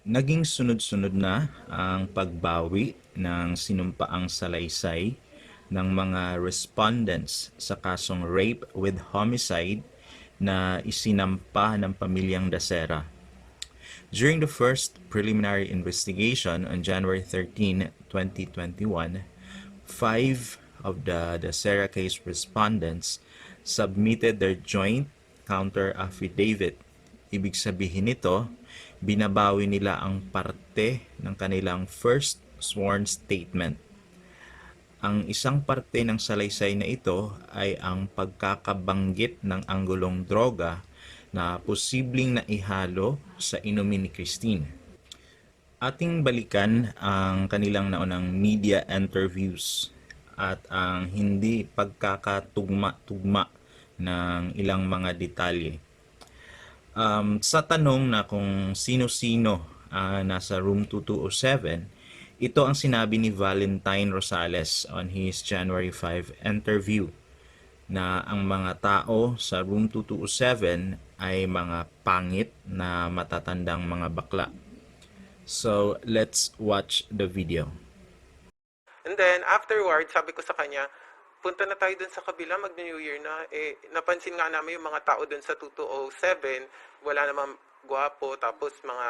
Naging sunod-sunod na ang pagbawi ng sinumpaang salaysay ng mga respondents sa kasong rape with homicide na isinampa ng pamilyang Dacera. During the first preliminary investigation on January 13, 2021, 5 of the Dacera case respondents submitted their joint counter affidavit. Ibig sabihin nito, binabawi nila ang parte ng kanilang first sworn statement. Ang isang parte ng salaysay na ito ay ang pagkakabanggit ng anggulong droga na posibleng naihalo sa inumin ni Christine. Ating balikan ang kanilang naunang media interviews at ang hindi pagkakatugma-tugma ng ilang mga detalye. Sa tanong na kung sino-sino nasa room 2207, ito ang sinabi ni Valentine Rosales on his January 5 interview na ang mga tao sa room 2207 ay mga pangit na matatandang mga bakla. So, let's watch the video. And then, afterwards, sabi ko sa kanya, punta na tayo dun sa kabila, mag-New Year na. Napansin nga namin yung mga tao dun sa 2207, wala namang gwapo, tapos mga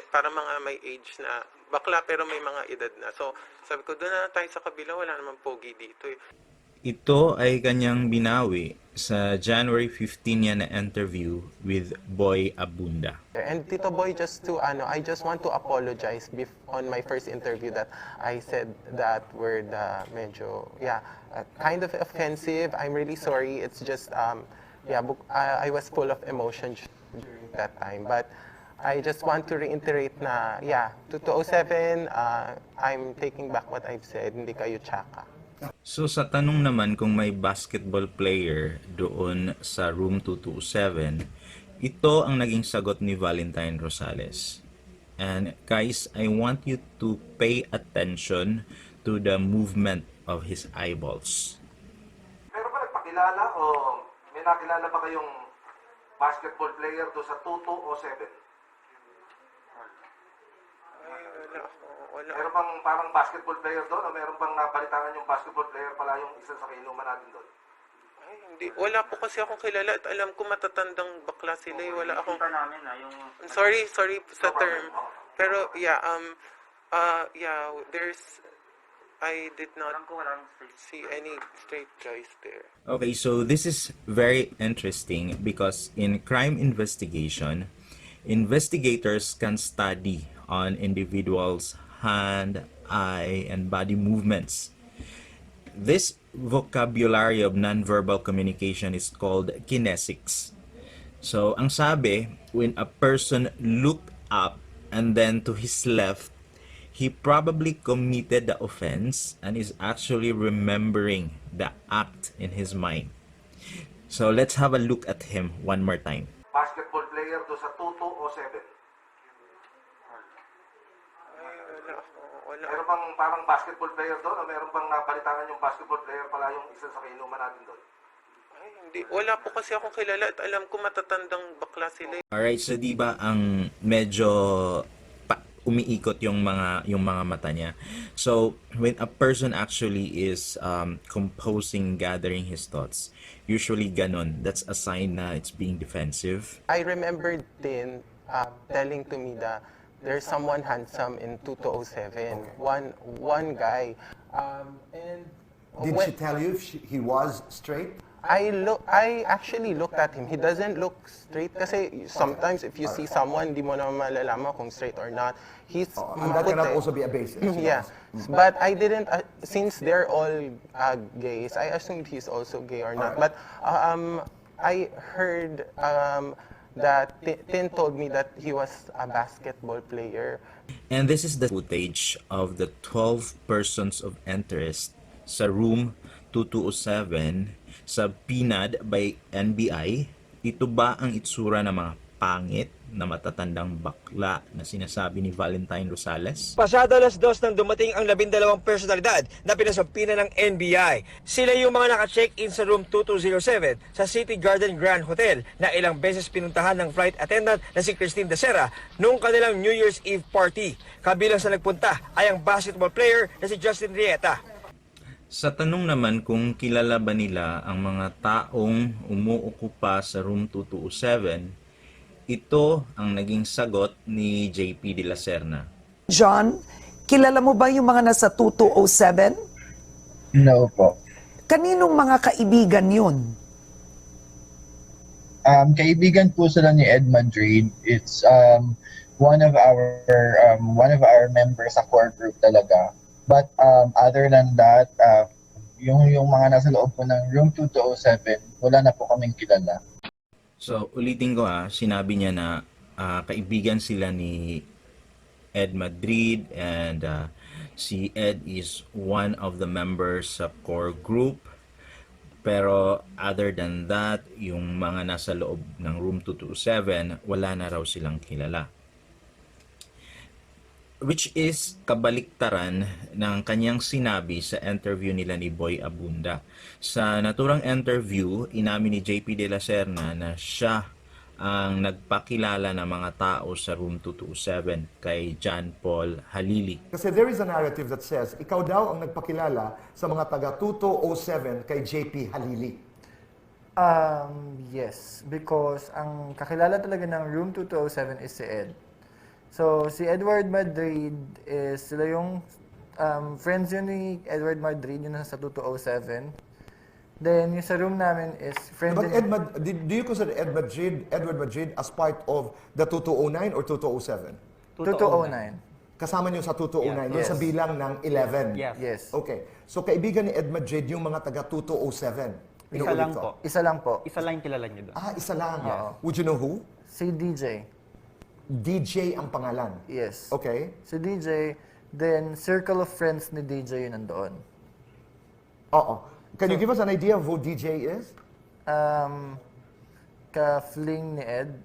para mga may age na bakla, pero may mga edad na. So, sabi ko, dun na tayo sa kabila, wala namang pogi dito eh. Ito ay kanyang binawi sa January 15 niya na interview with Boy Abunda. And Tito Boy, I just want to apologize on my first interview that I said that word medyo, kind of offensive. I'm really sorry. It's just, I was full of emotion during that time. But I just want to reiterate na, 2207, I'm taking back what I've said. Hindi kayo tsaka. So sa tanong naman kung may basketball player doon sa room 227, ito ang naging sagot ni Valentine Rosales. And guys, I want you to pay attention to the movement of his eyeballs. Pero ba nagpakilala o may nakilala ba kayong basketball player doon sa 2207? Wala. Meron bang parang basketball player doon o meron bang napalitangan yung basketball player pala yung isa sa kainuman natin doon? Ay, hindi. Wala po kasi akong kilala at alam ko matatandang bakla sila. Wala akong... Sorry sa term. Pero, I did not see any straight guys there. Okay, so this is very interesting because in crime investigation, investigators can study on individuals' hand, eye, and body movements. This vocabulary of nonverbal communication is called kinesics. So, ang sabi, when a person looked up and then to his left, he probably committed the offense and is actually remembering the act in his mind. So, let's have a look at him one more time. Basketball player doon sa 2207. Meron bang parang basketball player doon o meron bang napalitangan yung basketball player pala yung isa sa kainuman natin doon? Ay, hindi. Wala po kasi akong kilala at alam ko matatandang bakla sila. Alright, so di ba ang medyo umiikot yung mga mata niya. So when a person actually is composing, gathering his thoughts, usually ganon, that's a sign na it's being defensive. I remember din telling to me that there's someone handsome in 2207. One guy. And did she tell you if he was straight? I actually looked at him. He doesn't look straight kasi sometimes if you see someone, di mo na malalaman kung straight or not. He's and that cannot also be a basis. Yeah. But I didn't, since they're all gays, I assumed he's also gay or not. But I heard that Tin told me that he was a basketball player. And this is the footage of the 12 persons of interest sa room 2207 sa PNAD by NBI. Ito ba ang itsura ng mga pangit na matatandang bakla na sinasabi ni Valentine Rosales? Pasado alas 2 nang dumating ang 12 personalidad na pinasampina ng NBI. Sila yung mga naka-check-in sa room 2207 sa City Garden Grand Hotel na ilang beses pinuntahan ng flight attendant na si Christine Dacera noong kanilang New Year's Eve party. Kabilang sa nagpunta ay ang basketball player na si Justin Rieta. Sa tanong naman kung kilala ba nila ang mga taong umuukupa sa room 2207, ito ang naging sagot ni JP de la Serna. John, kilala mo ba yung mga nasa 2207? No po. Kaninong mga kaibigan yun? Kaibigan po sila ni Ed Madrid. It's one of our members sa core group talaga. But other than that, yung mga nasa loob po ng room 2207, wala na po kaming kilala. So, ulitin ko sinabi niya na kaibigan sila ni Ed Madrid and si Ed is one of the members sa core group. Pero other than that, yung mga nasa loob ng room 227, wala na raw silang kilala. Which is kabaliktaran ng kanyang sinabi sa interview nila ni Boy Abunda. Sa naturang interview, inamin ni JP de la Serna na siya ang nagpakilala ng mga tao sa room 227 kay John Paul Halili. Kasi there is a narrative that says, ikaw daw ang nagpakilala sa mga taga 2207 kay JP Halili. Yes, because ang kakilala talaga ng room 2207 is si Ed. So, si Edward Madrid is sila yung friends yun ni Edward Madrid, yun nasa 2207. Then, yung sa room namin is friends But din. do you consider Edward Madrid as part of the 2209 or 2207? 2209. Kasama niyo sa 2209, yung Yes. sa bilang ng 11. Yes. Okay. So kaibigan ni Ed Madrid yung mga taga 2207. Isa Inuulit lang ko. po. Isa lang po. Isa lang yung kilala niyo doon. Isa lang. Oo. Would you know who? Si DJ. DJ ang pangalan. Yes. Okay. Si DJ, then circle of friends ni DJ yun nandoon. Oo. Can you give us an idea of who DJ is? Ka-fling ni Ed.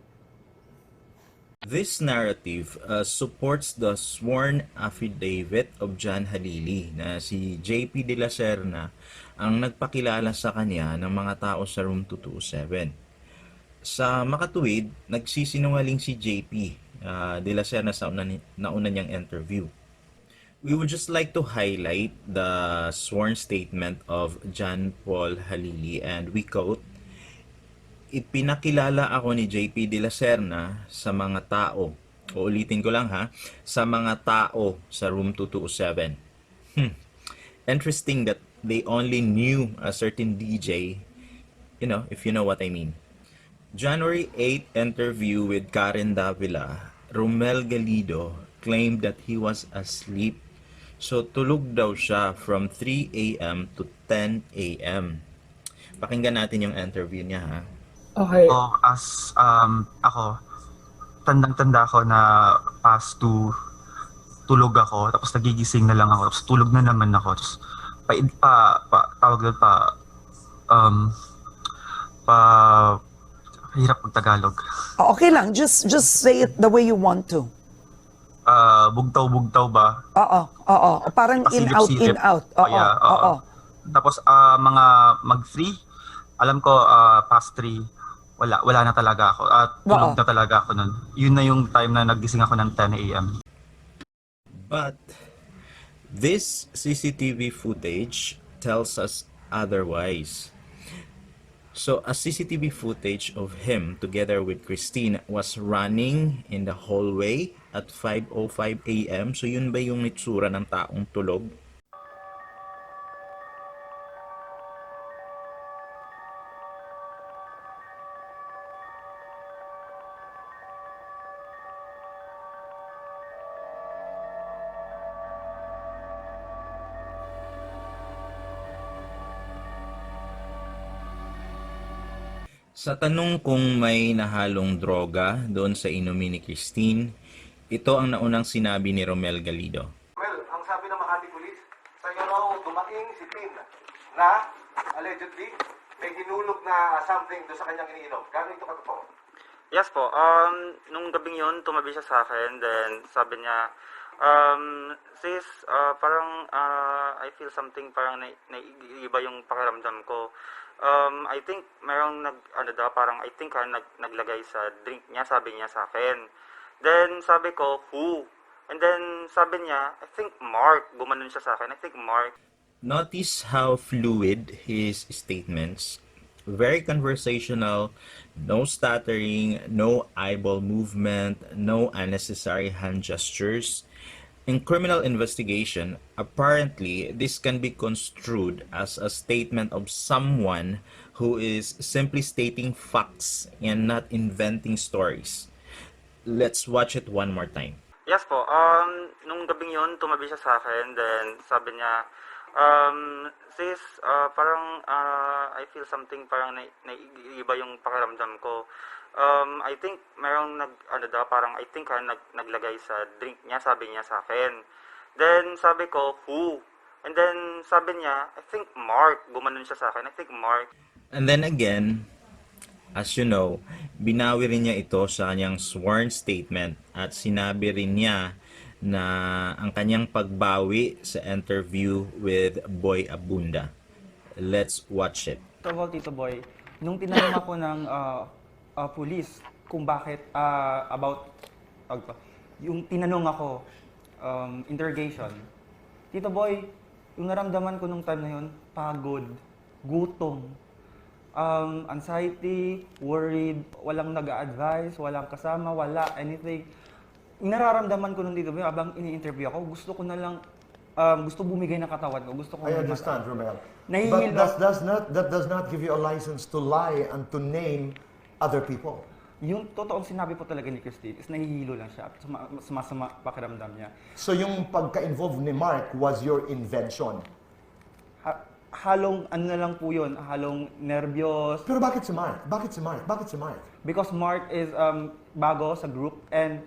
This narrative supports the sworn affidavit of John Halili na si JP de la Serna ang nagpakilala sa kanya ng mga tao sa room 227. Sa makatuwid, nagsisinungaling si JP de la Serna sa nauna niyang interview. We would just like to highlight the sworn statement of John Paul Halili and we quote, "Ipinakilala ako ni JP de la Serna sa mga tao." Uulitin ko lang sa mga tao sa room 227. Interesting that they only knew a certain DJ, if you know what I mean. January 8 interview with Karen Davila, Romel Galido claimed that he was asleep. So tulog daw siya from 3 a.m. to 10 a.m. Pakinggan natin yung interview niya Okay. As ako, tandang-tanda ako na past tulog ako, tapos nagigising na lang ako, tapos tulog na naman ako, tapos tawag doon hirap pag-Tagalog. Okay lang, just say it the way you want to. Bugtaw-bugtaw ba? Oo. Parang Pasilip-silip. in out. Oo. Yeah, Oo. Tapos mga mag-3, alam ko past 3, wala na talaga ako. Tulog na talaga ako nun. Yun na yung time na nagising ako ng 10 a.m. But this CCTV footage tells us otherwise. So, a CCTV footage of him together with Christine was running in the hallway at 5:05 a.m. So, yun ba yung itsura ng taong tulog? Sa tanong kung may nahalong droga doon sa inumin ni Christine, ito ang naunang sinabi ni Romel Galido. Well, ang sabi ng Makati Police, sa inyo raw dumating si Tin na allegedly may hinulog na something doon sa kanyang iniinom. Gano'n ito katotoo? Yes po. Nung gabing yun, tumabi siya sa akin. Then sabi niya, sis, parang I feel something, parang naiiba yung pakiramdam ko. I think merong parang I think naglagay sa drink niya, sabi niya sa akin. Then sabi ko, who? And then sabi niya, I think Mark. Gumanon siya sa akin, I think Mark. Notice how fluid his statements. Very conversational, no stuttering, no eyeball movement, no unnecessary hand gestures. In criminal investigation, apparently, this can be construed as a statement of someone who is simply stating facts and not inventing stories. Let's watch it one more time. Yes po. Nung gabing yun, tumabi siya sa akin. Then sabi niya, sis, parang I feel something, parang naiiba yung pakiramdam ko. I think merong parang I think naglagay sa drink niya, sabi niya sa akin. Then sabi ko, who? And then sabi niya, I think Mark. Gumanon siya sa akin, I think Mark. And then again, as you know, binawi rin niya ito sa kanyang sworn statement at sinabi rin niya na ang kanyang pagbawi sa interview with Boy Abunda. Let's watch it. Tito Boy, nung tinanong ako ng police kung bakit yung tinanong ako, interrogation, Tito Boy, yung naramdaman ko nung time na yun, pagod, gutom, anxiety, worried, walang nag-a-advise, walang kasama, wala, anything. Nararamdaman ko nung dito, habang ini-interview ako, gusto ko na lang, gusto bumigay ng katawan ko, gusto ko I understand, Romel. Nahihilo. But that does not give you a license to lie and to name other people. Yung totoong sinabi po talaga ni Christine is nahihilo lang siya, sumasama pakiramdam niya. So yung pagka-involved ni Mark was your invention? Halong ano na lang po yun, halong nervyos. Pero bakit si Mark? Bakit si Mark? Bakit si Mark? Because Mark is bago sa group and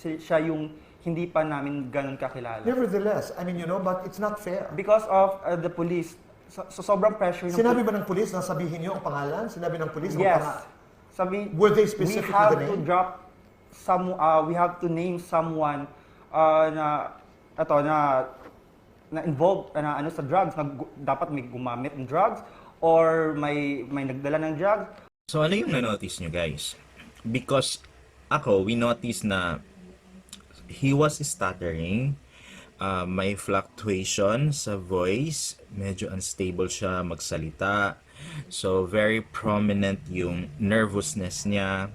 siya yung hindi pa namin ganun kakilala. Nevertheless, I mean, but it's not fair. Because of the police, so sobrang pressure yung... Sinabi ba ng police na sabihin niyo ang pangalan? Sinabi ng police ang Yes. pangalan? Were they specific we with have the to name? drop we have to name someone na involved sa drugs, dapat may gumamit ng drugs or may nagdala ng drugs. So ano yung na-notice nyo guys? Because we noticed na he was stuttering, may fluctuation sa voice, medyo unstable siya magsalita. So very prominent yung nervousness niya.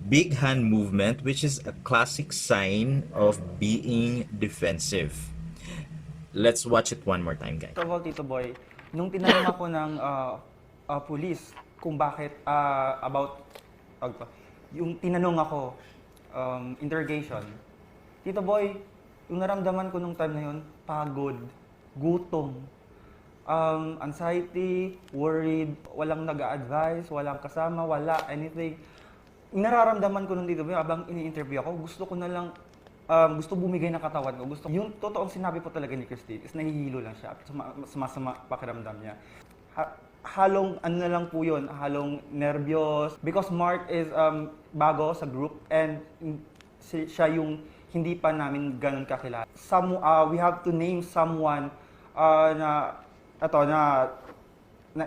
Big hand movement, which is a classic sign of being defensive. Let's watch it one more time, guys. Tito Boy, nung tinanong ako ng police kung bakit yung tinanong ako, interrogation, Tito Boy, yung naramdaman ko nung time na yun, pagod, gutom, anxiety, worried, walang nag-a-advise, walang kasama, wala, anything. Nararamdaman ko nung dito, habang ini-interview ako, gusto ko na lang, gusto bumigay ng katawan ko. Yung totoong sinabi po talaga ni Christine is nahihilo lang siya, sumasama pakiramdam niya. Halong ano na lang po yun, halong nervyos. Because Mark is bago sa group and siya yung hindi pa namin ganun kakilala. We have to name someone na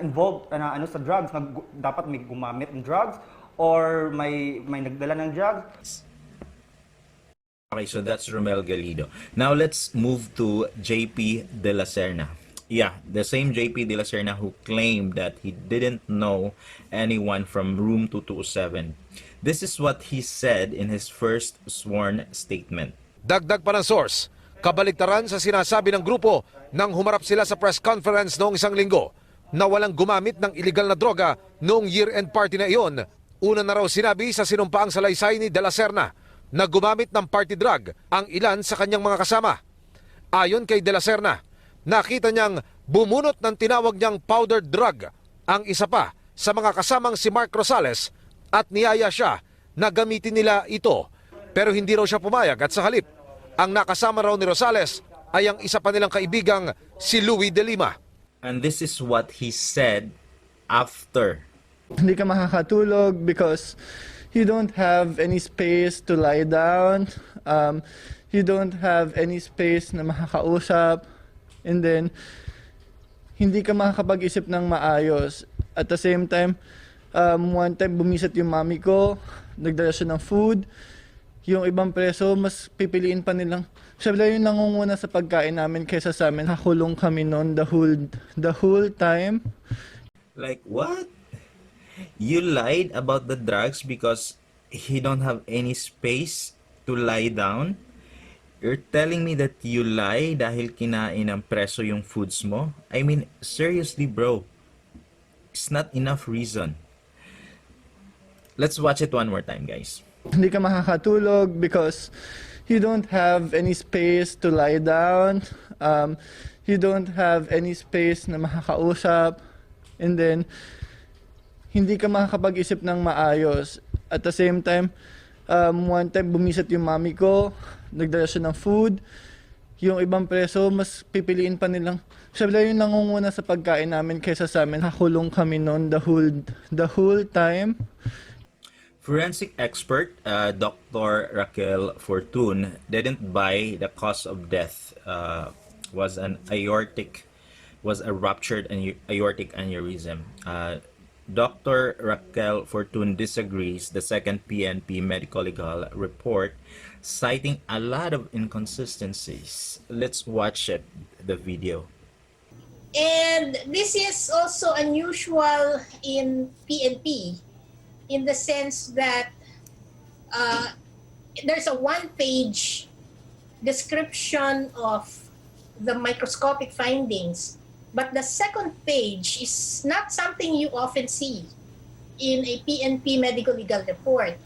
involved sa drugs, dapat may gumamit ng drugs or may nagdala ng drugs. Okay, so that's Romel Galido. Now let's move to JP De La Serna. Yeah, the same JP De La Serna who claimed that he didn't know anyone from room 2207. This is what he said in his first sworn statement. Dagdag pa ng source, kabaligtaran sa sinasabi ng grupo nang humarap sila sa press conference noong isang linggo na walang gumamit ng iligal na droga noong year-end party na iyon. Una na raw sinabi sa sinumpaang salaysay ni De La Serna na gumamit ng party drug ang ilan sa kanyang mga kasama. Ayon kay De La Serna, nakita niyang bumunot ng tinawag niyang powdered drug ang isa pa sa mga kasamang si Mark Rosales at niyaya siya na gamitin nila ito. Pero hindi raw siya pumayag at sa halip, ang nakasama raw ni Rosales ay ang isa pa nilang kaibigang si Louie de Lima. And this is what he said after. Hindi ka makakatulog because you don't have any space to lie down, you don't have any space na makakausap, and then hindi ka makakapag-isip ng maayos. At the same time, one time bumisit yung mami ko, nagdala siya ng food. Yung ibang preso, mas pipiliin pa nilang, syempre yung nangunguna sa pagkain namin kaysa sa amin. Hakulong kami noon the whole time. Like what? You lied about the drugs because he don't have any space to lie down? You're telling me that you lie dahil kinain ng preso yung foods mo? I mean, seriously bro. It's not enough reason. Let's watch it one more time, guys. Hindi ka makakatulog because you don't have any space to lie down. You don't have any space na makakausap. And then, hindi ka makakapag-isip ng maayos. At the same time, one time bumisit yung mami ko, nagdala siya ng food. Yung ibang preso, mas pipiliin pa nilang, syempre yung nangunguna sa pagkain namin kaysa sa amin. Hakulong kami noon the whole time. Forensic expert Dr. Raquel Fortun didn't buy the cause of death was a ruptured aortic aneurysm. Dr. Raquel Fortun disagrees the second PNP Medico-Legal Report, citing a lot of inconsistencies. Let's watch it, the video. And this is also unusual in PNP in the sense that there's a one-page description of the microscopic findings, but the second page is not something you often see in a PNP medical-legal report.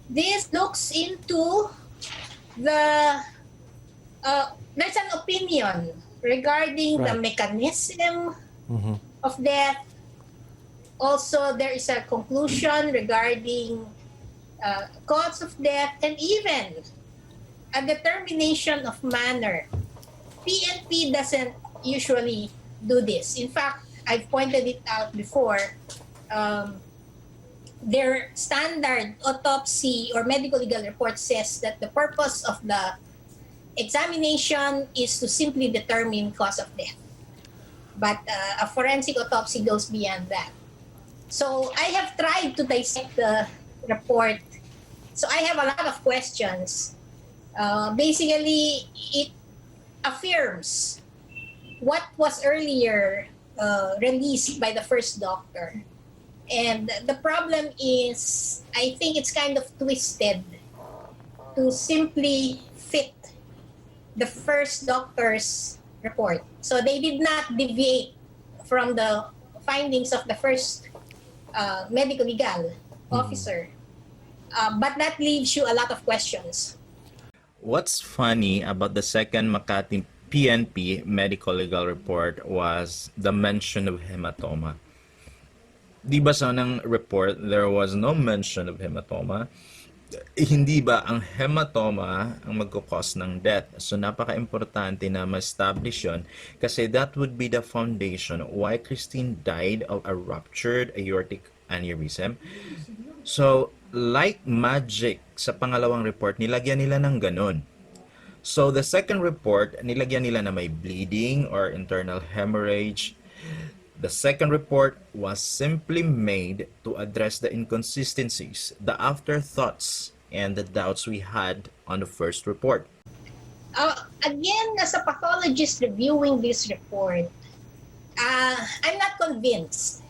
This looks into there's an opinion regarding the mechanism of death. Also, there is a conclusion regarding cause of death and even a determination of manner. PNP doesn't usually do this. In fact, I've pointed it out before. Their standard autopsy or medical legal report says that the purpose of the examination is to simply determine cause of death. But a forensic autopsy goes beyond that. So I have tried to dissect the report. So I have a lot of questions. Basically, it affirms what was earlier released by the first doctor. And the problem is, I think it's kind of twisted to simply fit the first doctor's report. So they did not deviate from the findings of the first medical legal officer. But that leaves you a lot of questions. What's funny about the second Makati PNP medical legal report was the mention of hematoma. Di ba sa unang report, there was no mention of hematoma? Hindi ba ang hematoma ang magkukos ng death? So napaka-importante na ma-establish yun kasi that would be the foundation why Christine died of a ruptured aortic aneurysm. So, like magic, sa pangalawang report, nilagyan nila ng ganun. So, the second report, nilagyan nila na may bleeding or internal hemorrhage. The second report was simply made to address the inconsistencies, the afterthoughts, and the doubts we had on the first report. Again, as a pathologist reviewing this report, I'm not convinced.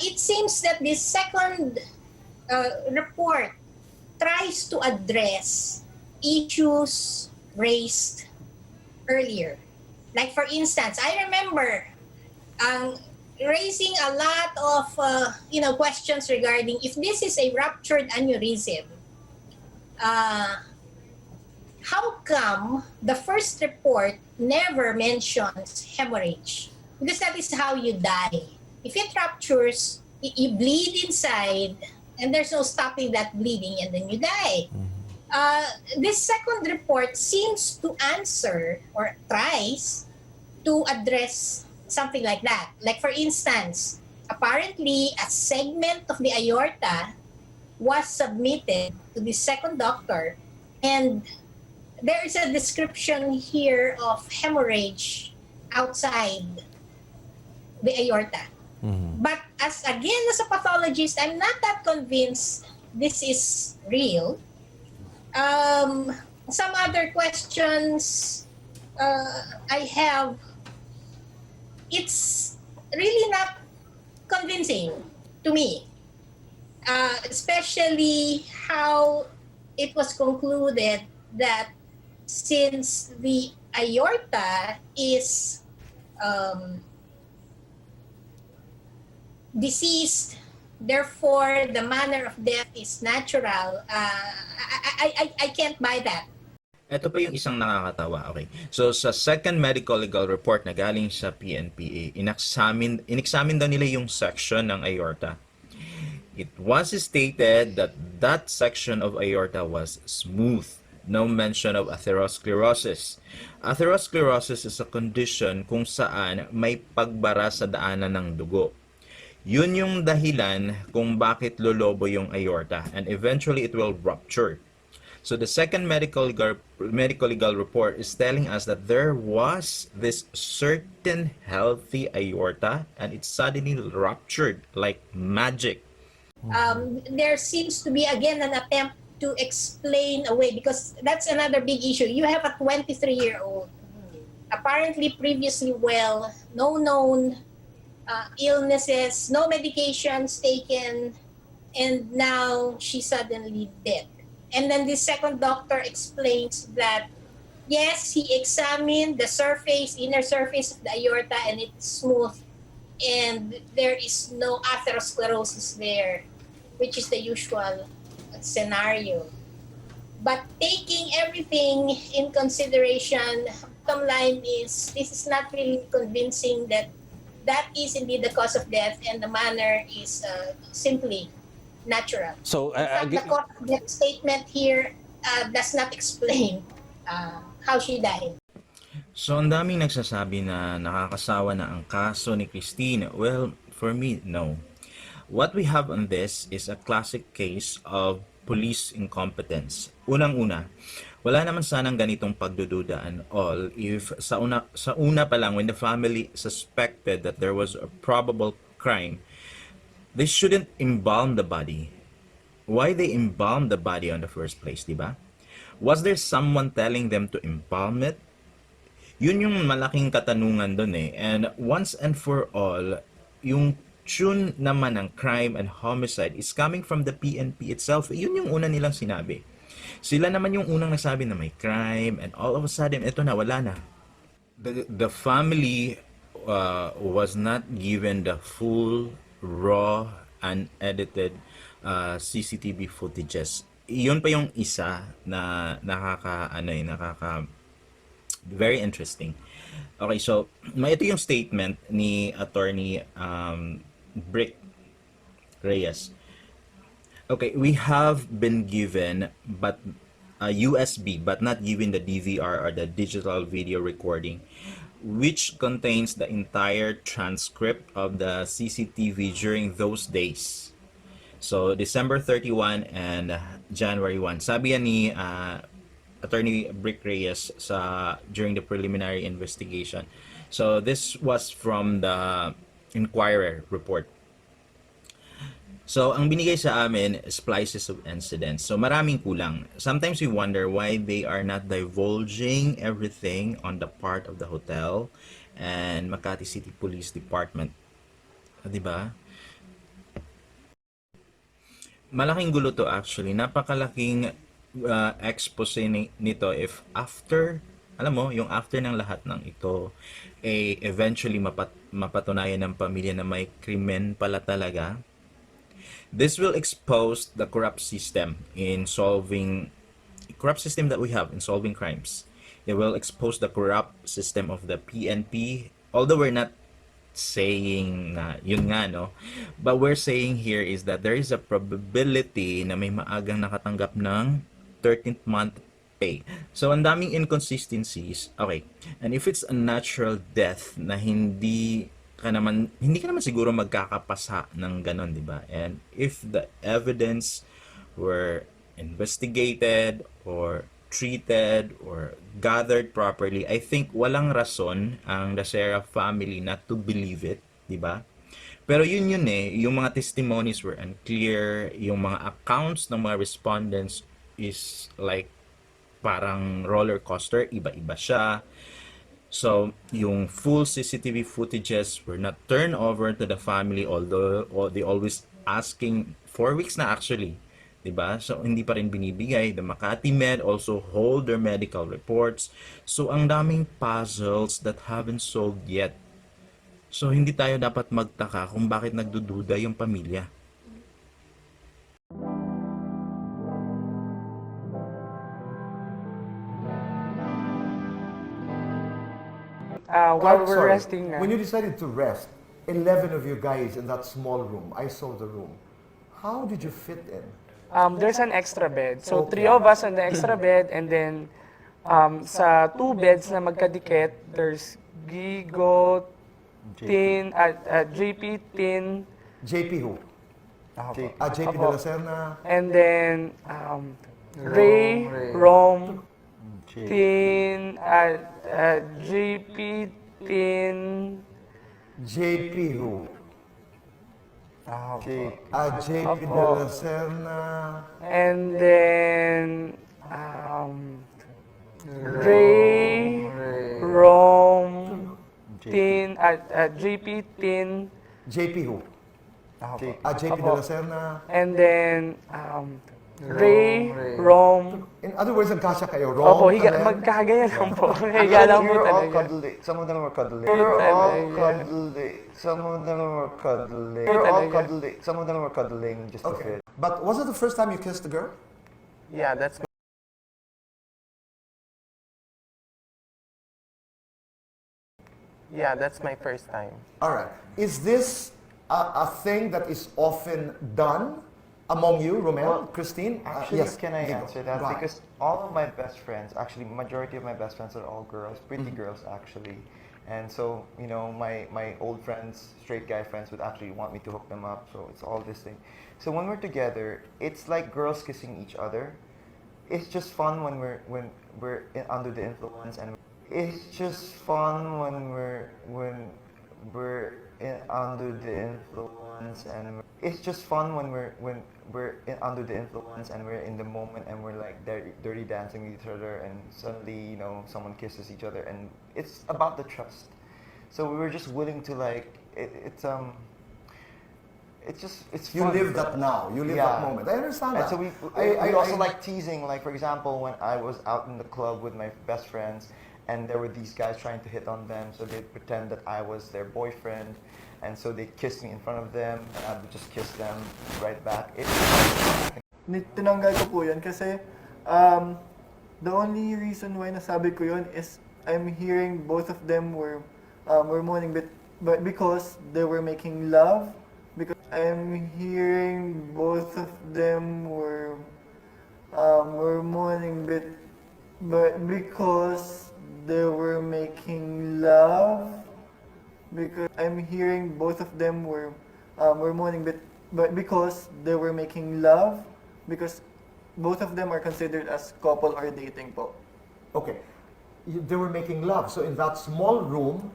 It seems that this second report tries to address issues raised earlier. Like for instance, I remember raising a lot of questions regarding if this is a ruptured aneurysm, how come the first report never mentions hemorrhage? Because that is how you die. If it ruptures, you bleed inside, and there's no stopping that bleeding, and then you die. This second report seems to answer or tries to address something like that. Like for instance, apparently a segment of the aorta was submitted to the second doctor, and there is a description here of hemorrhage outside the aorta. But as a pathologist, I'm not that convinced this is real. Some other questions I have, it's really not convincing to me, especially how it was concluded that since the aorta is deceased, therefore the manner of death is natural. I can't buy that. Ito pa yung isang nakakatawa, okay. So sa second medical legal report na galing sa PNP, inexamine daw nila yung section ng aorta. It was stated that that section of aorta was smooth. No mention of atherosclerosis. Atherosclerosis is a condition kung saan may pagbara sa daanan ng dugo. Yun yung dahilan kung bakit lolobo yung aorta, and eventually it will rupture. So the second medical legal report is telling us that there was this certain healthy aorta and it suddenly ruptured like magic. There seems to be again an attempt to explain away, because that's another big issue. You have a 23-year-old, apparently previously well, no known illnesses, no medications taken, and now she's suddenly dead. And then the second doctor explains that, yes, he examined the surface, inner surface of the aorta, and it's smooth, and there is no atherosclerosis there, which is the usual scenario. But taking everything in consideration, bottom line is this is not really convincing that that is indeed the cause of death, and the manner is simply natural. So, In fact, the cause of death statement here does not explain how she died. So ang daming nagsasabi na nakakasawa na ang kaso ni Christine. Well, for me, no. What we have on this is a classic case of police incompetence. Unang-una, wala naman sanang ganitong pagdududa and all if sa una pa lang, when the family suspected that there was a probable crime, they shouldn't embalm the body. Why they embalm the body on the first place, di ba? Was there someone telling them to embalm it? Yun yung malaking katanungan dun eh. And once and for all, yung tune naman ng crime and homicide is coming from the PNP itself. Yun yung una nilang sinabi. Sila naman yung unang nasabi na may crime, and all of a sudden, ito na, wala na. The family was not given the full, raw, unedited CCTV footages. Yun pa yung isa na very interesting. Okay, so ito yung statement ni Attorney Brick Reyes. Okay, we have been given but a USB but not given the DVR or the digital video recording, which contains the entire transcript of the CCTV during those days. So December 31 and January 1. Sabi yan ni Attorney Brick Reyes during the preliminary investigation. So this was from the Inquirer report. So ang binigay sa amin is splices of incidents. So maraming kulang. Sometimes we wonder why they are not divulging everything on the part of the hotel and Makati City Police Department. Diba? Malaking gulo to actually. Napakalaking expose nito if after, alam mo, yung after ng lahat ng ito, eventually mapatunayan ng pamilya na may krimen pala talaga. This will expose the corrupt system that we have in solving crimes. It will expose the corrupt system of the PNP, although we're not saying na yun nga, no? But we're saying here is that there is a probability na may maagang nakatanggap ng 13th month pay. So, ang daming inconsistencies. Okay. And if it's a natural death na hindi ka naman siguro magkakapasa ng ganon, di ba? And if the evidence were investigated or treated or gathered properly, I think walang rason ang Dacera family not to believe it, di ba? Pero yun yung mga testimonies were unclear, yung mga accounts ng mga respondents is like parang roller coaster, iba-iba siya. So, yung full CCTV footages were not turned over to the family, although they always asking 4 weeks na actually. 'Di ba? So, hindi pa rin binibigay. The Makati Med also hold their medical reports. So, ang daming puzzles that haven't solved yet. So, hindi tayo dapat magtaka kung bakit nagdududa yung pamilya. While we're Sorry. resting na, When you decided to rest, 11 of you guys in that small room, I saw the room. How did you fit in? there's an extra bed. So, Okay. 3 of us on the extra bed, and then sa 2 beds na magkadikit, there's Gigo, Tin, JP, Tin, JP who? JP de Apo. la Serna, and then Ray, Rom, Tin, JP, Tin, JP who? JP de Apo. la Serna, and then Ray, Rom, Tin, JP, Tin, JP who? JP de Apo. la Serna. and then Ray, Rom. In other words, nagkasya kayo. Rom, Opo, Karen. magkakaganyan lang po. Higa lang po talaga. Some of them were cuddly. We're all cuddly. Some of them were cuddly. We're all cuddly. Some of them were cuddling just to Okay. fit. But was it the first time you kissed a girl? Yeah, that's my first time. All right. Is this a thing that is often done among you, Romel, Christine? Actually, Yes. can I Gigo. answer that? Go ahead. Because all of my best friends, actually, majority of my best friends are all girls, pretty girls actually. And so, you know, my old friends, straight guy friends would actually want me to hook them up. So it's all this thing. So when we're together, it's like girls kissing each other. It's just fun when we're under the influence, and it's just fun when we're under the influence, and it's just fun when we're under the influence and we're in the moment and we're like dirty dancing with each other, and suddenly, you know, someone kisses each other, and it's about the trust. So we were just willing to like it's You fun. live that now. You live that moment. I understand And that. so we also like teasing. Like, for example, when I was out in the club with my best friends, and there were these guys trying to hit on them, so they'd pretend that I was their boyfriend, and so they kissed me in front of them, and I would just kiss them right back. Tinanggal ko po yun kasi the only reason why nasabi ko yun is I'm hearing both of them were moaning, but because they were making love. Because I'm hearing both of them were moaning, but because they were making love. Because I'm hearing both of them were moaning, but because they were making love. Because both of them are considered as couple or dating po. Okay. They were making love. So in that small room,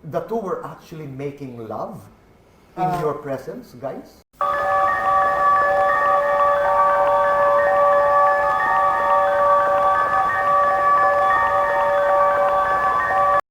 the two were actually making love in your presence, guys?